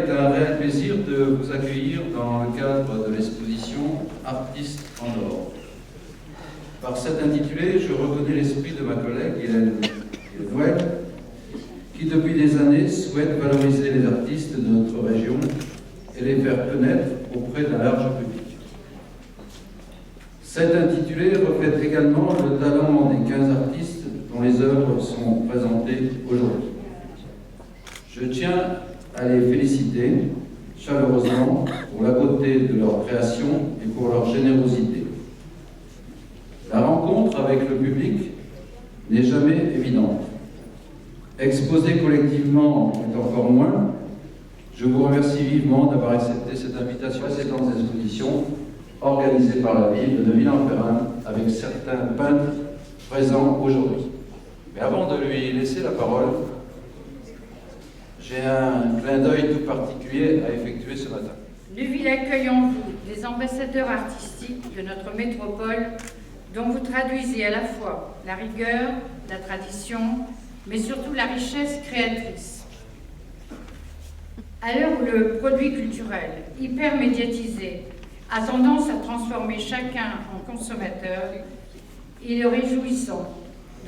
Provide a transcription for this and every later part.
est un réel plaisir de vous accueillir dans le cadre de l'exposition Artistes en or. Par cet intitulé, je reconnais l'esprit de ma collègue Hélène Noël, qui depuis des années souhaite valoriser les artistes de notre région et les faire connaître auprès d'un large public. Cet intitulé reflète également le talent des 15 artistes dont les œuvres sont présentées aujourd'hui. Je tiens à les féliciter chaleureusement pour la beauté de leur création et pour leur générosité. La rencontre avec le public n'est jamais évidente. Exposer collectivement est encore moins. Je vous remercie vivement d'avoir accepté cette invitation à cette exposition organisée par la ville de Neuville-en-Ferrain avec certains peintres présents aujourd'hui. Mais avant de lui laisser la parole, j'ai un clin d'œil tout particulier à effectuer ce matin. Neuville accueille en vous des ambassadeurs artistiques de notre métropole dont vous traduisez à la fois la rigueur, la tradition, mais surtout la richesse créatrice. À l'heure où le produit culturel, hyper médiatisé, a tendance à transformer chacun en consommateur, il est réjouissant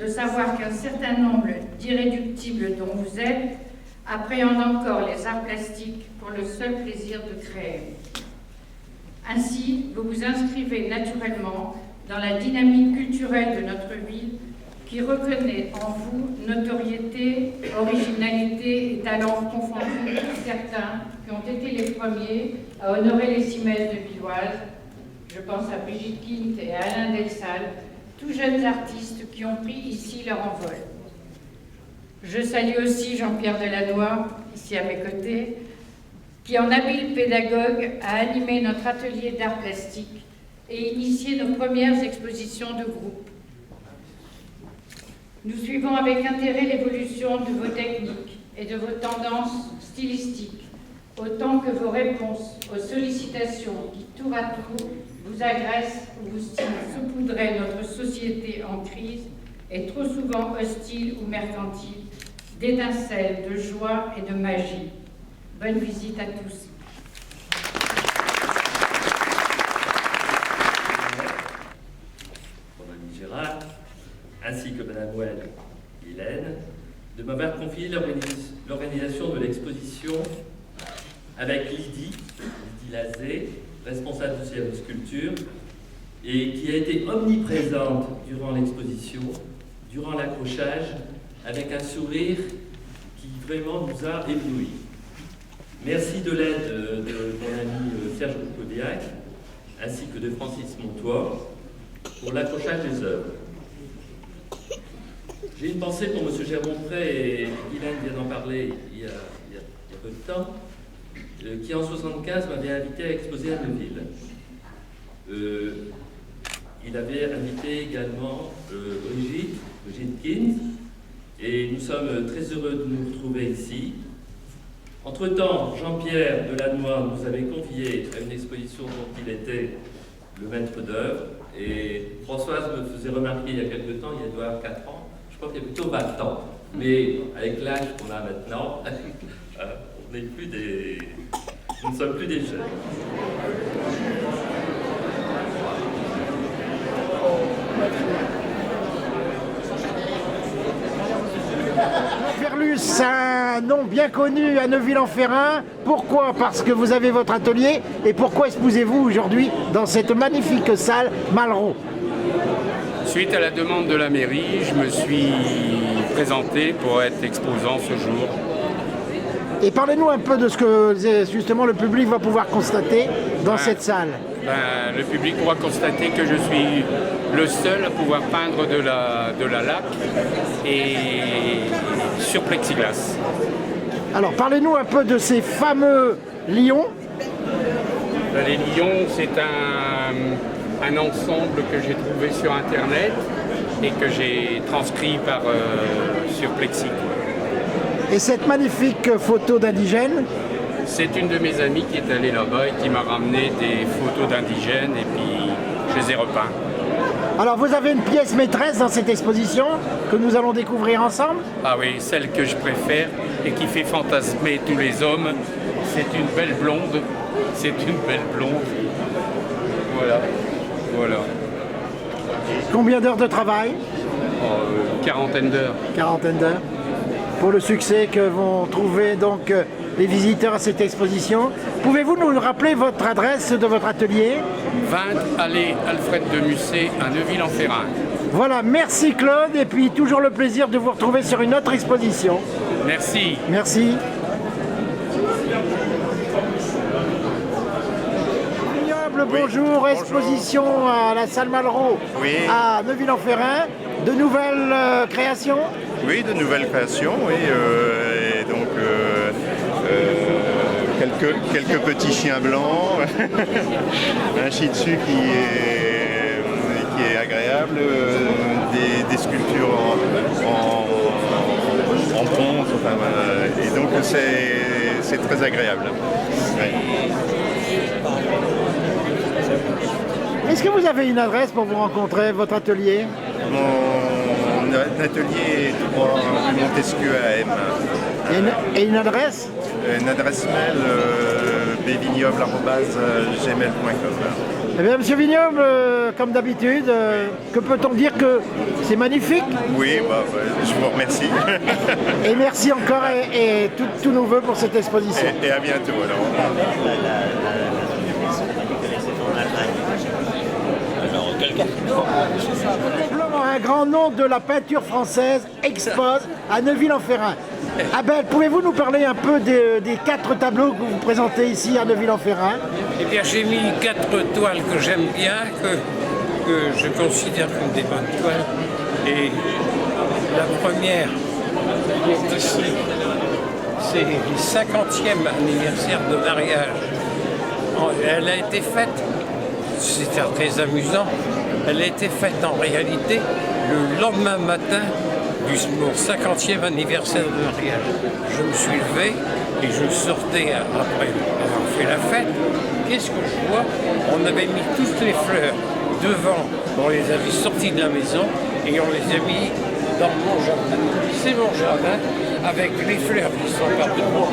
de savoir qu'un certain nombre d'irréductibles dont vous êtes appréhendent encore les arts plastiques pour le seul plaisir de créer. Ainsi, vous vous inscrivez naturellement dans la dynamique culturelle de notre ville qui reconnaît en vous notoriété, originalité et talent confondus, certains qui ont été les premiers à honorer les cimaises de Villoise. Je pense à Brigitte Quint et à Alain Delsal, tous jeunes artistes qui ont pris ici leur envol. Je salue aussi Jean-Pierre Delannoy, ici à mes côtés, qui en habile pédagogue a animé notre atelier d'art plastique et initié nos premières expositions de groupe. Nous suivons avec intérêt l'évolution de vos techniques et de vos tendances stylistiques, autant que vos réponses aux sollicitations qui, tour à tour, vous agressent ou vous saupoudrez notre société en crise et trop souvent hostile ou mercantile, d'étincelles, de joie et de magie. Bonne visite à tous. Gérard, ainsi que Madame Noël et Hélène, de m'avoir confié l'organisation de l'exposition avec Lydie Lazé, responsable du service culture, et qui a été omniprésente durant l'exposition, durant l'accrochage, avec un sourire qui vraiment nous a éblouis. Merci de l'aide de mon ami Serge Kodiak, ainsi que de Francis Montois, pour l'accrochage des œuvres. J'ai une pensée pour M. Germont-Prey, et Guylaine vient d'en parler il y a peu de temps, qui en 1975 m'avait invité à exposer à Neuville. Il avait invité également Brigitte Quint, et nous sommes très heureux de nous retrouver ici. Entre-temps, Jean-Pierre Delannoy nous avait convié à une exposition dont il était le maître d'œuvre, et Françoise me faisait remarquer il y a quelque temps, il doit avoir 4 ans, je crois qu'il y a plutôt 20 ans, mais avec l'âge qu'on a maintenant, nous ne sommes plus des jeunes. Ferlus, c'est un nom bien connu à Neuville-en-Ferrain. Pourquoi? Parce que vous avez votre atelier. Et pourquoi exposez-vous aujourd'hui dans cette magnifique salle Malraux? Suite à la demande de la mairie, je me suis présenté pour être exposant ce jour. Et parlez-nous un peu de ce que justement le public va pouvoir constater dans cette salle. Le public pourra constater que je suis le seul à pouvoir peindre de la laque et sur plexiglas. Alors parlez-nous un peu de ces fameux lions. Les lions, c'est un ensemble que j'ai trouvé sur internet et que j'ai transcrit sur plexi. Et cette magnifique photo d'indigène? C'est une de mes amies qui est allée là-bas et qui m'a ramené des photos d'indigènes et puis je les ai repeints. Alors vous avez une pièce maîtresse dans cette exposition que nous allons découvrir ensemble? Ah oui, celle que je préfère et qui fait fantasmer tous les hommes, c'est une belle blonde. C'est une belle blonde. Voilà. Voilà. Combien d'heures de travail? Quarantaine d'heures. Quarantaine d'heures. Pour le succès que vont trouver donc les visiteurs à cette exposition. Pouvez-vous nous rappeler votre adresse de votre atelier? 20 allée Alfred de Musset à Neuville-en-Ferrain. Voilà, merci Claude, et puis toujours le plaisir de vous retrouver sur une autre exposition. Merci. Merci. Vignoble, bonjour, exposition à la salle Malraux à Neuville-en-Ferrain. De nouvelles créations? Oui, de nouvelles créations, oui. Et donc, quelques petits chiens blancs, un shih tzu qui est agréable, des sculptures en bronze, enfin, et donc c'est très agréable. Ouais. Est-ce que vous avez une adresse pour vous rencontrer, votre atelier? Mon atelier est 3 rue Montesquieu à M. Et une adresse? Une adresse mail bvignoble@gmail.com. Eh bien, Monsieur Vignoble, comme d'habitude, que peut-on dire que c'est magnifique? Oui, je vous remercie. Et merci encore et tous nos voeux pour cette exposition. Et à bientôt alors. Un grand nom de la peinture française expose à Neuville-en-Ferrain. Abel, pouvez-vous nous parler un peu des 4 tableaux que vous présentez ici à Neuville-en-Ferrain? Eh bien, j'ai mis 4 toiles que j'aime bien, que je considère comme des bonnes toiles. Et la première, qui est ici, c'est le 50e anniversaire de mariage. Elle a été faite, c'était très amusant, elle a été faite en réalité le lendemain matin du mon 50e anniversaire de mariage. Je me suis levé et je sortais après avoir fait la fête. Qu'est-ce que je vois? On avait mis toutes les fleurs devant, on les avait sorties de la maison et on les a mis dans mon jardin. C'est mon jardin avec les fleurs qui sont par devant.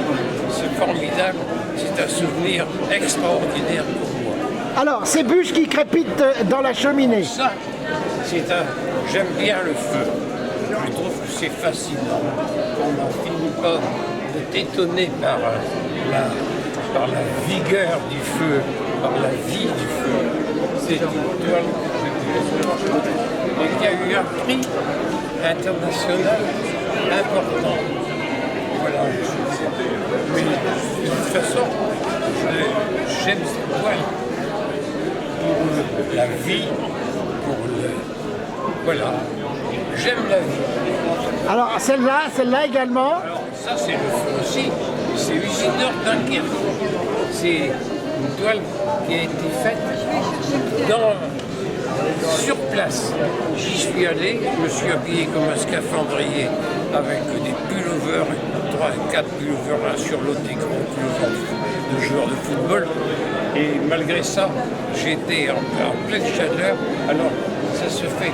C'est formidable, c'est un souvenir extraordinaire pour moi. Alors, ces bûches qui crépitent dans la cheminée. Ça, j'aime bien le feu. Je trouve que c'est fascinant. On n'en finit pas d'être étonné par la vigueur du feu, par la vie du feu. C'est une toile qui a eu un prix international important. Voilà. Mais de toute façon, j'aime cette toile pour la vie, voilà. J'aime la vie. Alors, celle-là également. Alors, ça, c'est le feu aussi. C'est Isidore Dunkerque. C'est une toile qui a été faite sur place. J'y suis allé, je me suis habillé comme un scaphandrier avec des pullovers, 3 et 4 pullovers l'un sur l'autre, des grands pullovers de joueurs de football. Et malgré ça, j'étais en pleine chaleur. Alors, ça se fait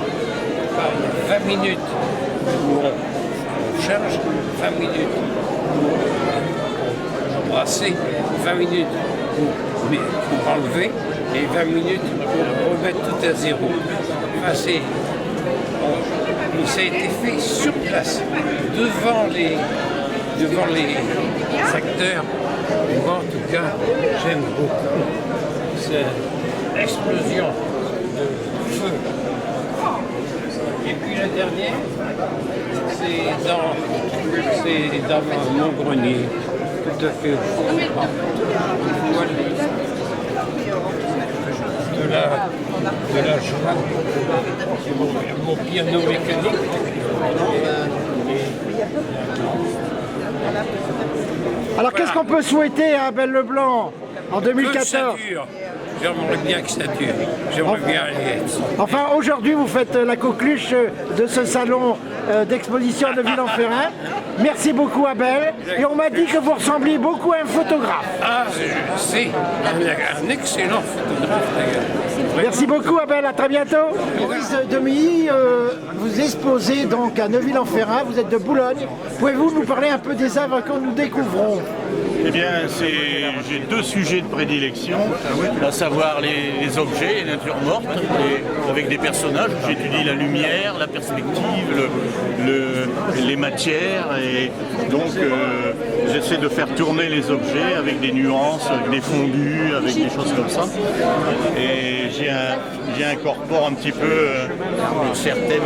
par 20 minutes où on charge, 20 minutes pour embrasser, 20 minutes pour enlever et 20 minutes pour remettre tout à zéro. Enfin, ça a été fait sur place, devant les acteurs. Moi, en tout cas, j'aime beaucoup cette explosion de feu. Et puis la dernière, c'est dans mon grenier, tout à fait de la joie, mon piano mécanique. Alors, qu'est-ce qu'on peut souhaiter à Abel Leblanc en 2014? Que ça dure. J'aimerais bien que ça dure. J'aimerais bien aller. Enfin, aujourd'hui, vous faites la coqueluche de ce salon d'exposition de Neuville-en-Ferrain. Merci beaucoup, Abel. Et on m'a dit que vous ressembliez beaucoup à un photographe. Ah, c'est un excellent photographe, d'ailleurs. Merci beaucoup, Abel. À très bientôt. Maurice Demilly, vous exposez donc à Neuville-en-Ferrain. Vous êtes de Boulogne. Pouvez-vous nous parler un peu des œuvres que nous découvrons? Eh bien, j'ai deux sujets de prédilection, à savoir les objets, les natures mortes, avec des personnages. J'étudie la lumière, la perspective, les matières, et donc j'essaie de faire tourner les objets avec des nuances, avec des fondus, avec des choses comme ça. Et j'y incorpore un petit peu certaines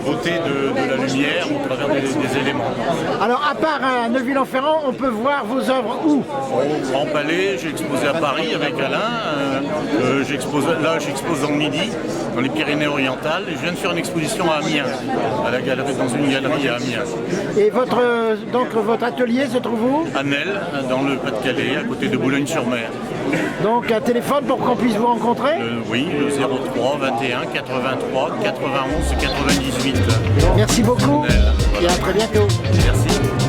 beautés de la lumière au travers des éléments. Alors, à part à Neuville-en-Ferrand, on peut voir vos œuvres où? Au Grand Palais, j'ai exposé à Paris avec Alain. J'expose dans le Midi, dans les Pyrénées-Orientales. Et je viens de faire une exposition à Amiens, dans une galerie à Amiens. Et votre atelier se trouve où? À Nesle, dans le Pas-de-Calais, à côté de Boulogne-sur-Mer. Donc un téléphone pour qu'on puisse vous rencontrer? Oui, le 03 21 83 91 98. Merci beaucoup et à très bientôt. Merci.